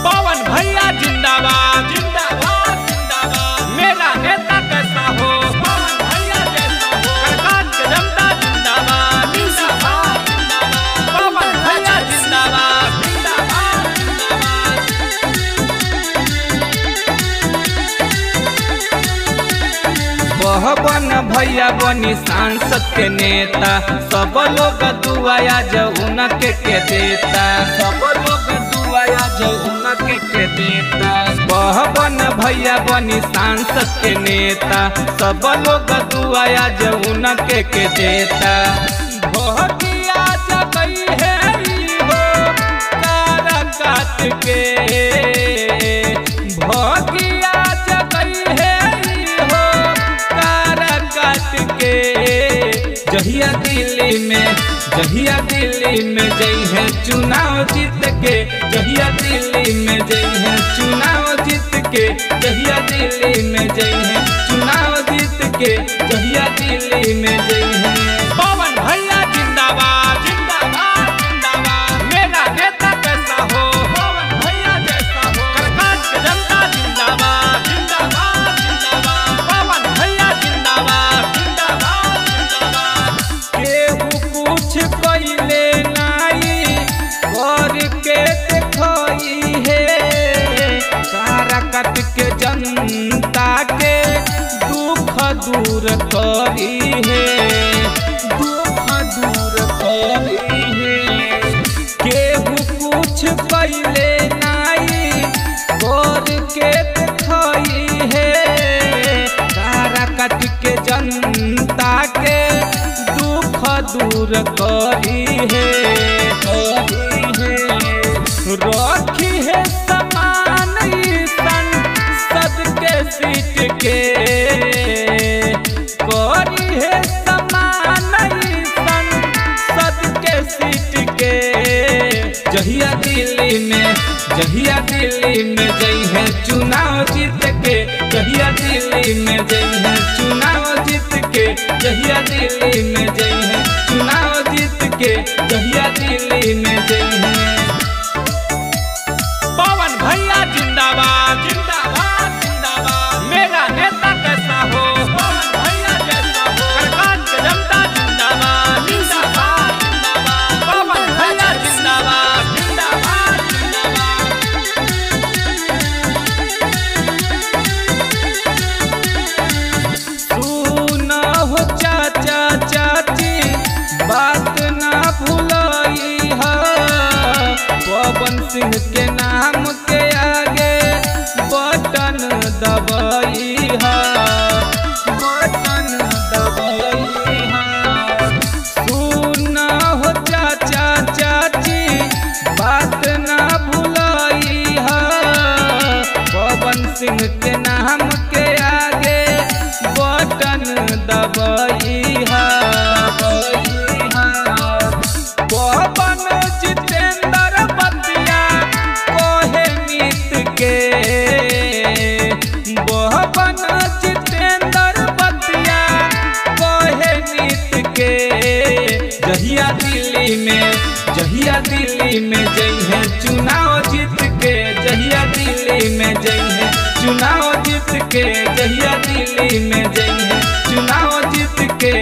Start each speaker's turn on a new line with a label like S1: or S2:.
S1: पवन भैया जिंदाबाद जिंदाबाद जिंदाबाद। मेरा नेता कैसा हो, पवन भैया जैसा हो। सरकार की जनता जिंदाबाद जिंदाबाद जिंदाबाद। पवन भैया जिंदाबाद जिंदाबाद जिंदाबाद।
S2: पवन भैया बनी सांसद के नेता, सब लोग दुआया जौन के देता, सब लोग दुआया जौन के देता। पवन भैया बनी सांसद के नेता, सब लोग दुआया जौन के देता। भोटिया जगई है हो कारा काट के, भोटिया जगई है हो कारा काट के। जहिया दिल्ली में जई है चुनाव जीत के, जहिया दिल्ली में जई है चुनाव जीत के, जहिया दिल्ली में जई है चुनाव जीत के, जहिया दिल्ली में जई है।
S1: पवन भैया जिंदाबाद जिंदाबाद जिंदाबाद। मेरा नेता कैसा हो, पवन भैया जैसा हो। सरकार की जनता जिंदाबाद जिंदाबाद जिंदाबाद। पवन भैया जिंदाबाद जिंदाबाद जिंदाबाद।
S2: केहू कुछ कइले नाई कर के देखई है, सारा कट के जनता के दुख दूर करी है, दुख दूर करी है। केहू कुछ कइले नाई कर के देखई है, सारा कट के जनता के दुख दूर करी है, रखी है समान संसद के सीट के, करी है समान संसद के सीट के। जहिया दिल्ली में जई है चुनाव जीत के, जहिया दिल्ली में जई है चुनाव जीत के, जहिया दिल्ली में जई है चुनाव जीत के, जहिया दिल्ली में जई है।
S1: पवन भैया जिंदाबाद जिंदाबाद जिंदाबाद। मेरा नेता कैसा हो, पवन भैया जैसा हो। सरकार की जनता जिंदाबाद जिंदाबाद जिंदाबाद। पवन भैया जिंदाबाद जिंदाबाद जिंदाबाद।
S2: सुन हो चाचा चाची बात ना भूलई है, पवन सिंह के नाम के आगे बटन दबाई है, बटन दबाई है। सुन हो चाचा चाची बात ना भूलई है, पवन सिंह के नाम के आगे बटन दबाई है। पवन जितेंद्र बतिया कोहे नीत के, पवन जितेंद्र बतिया कोहे नीत के। जहिया दिल्ली में जई है चुनाव जीत के, जहिया दिल्ली में जई है चुनाव जीत के, जहिया दिल्ली में जई है चुनाव जीत के।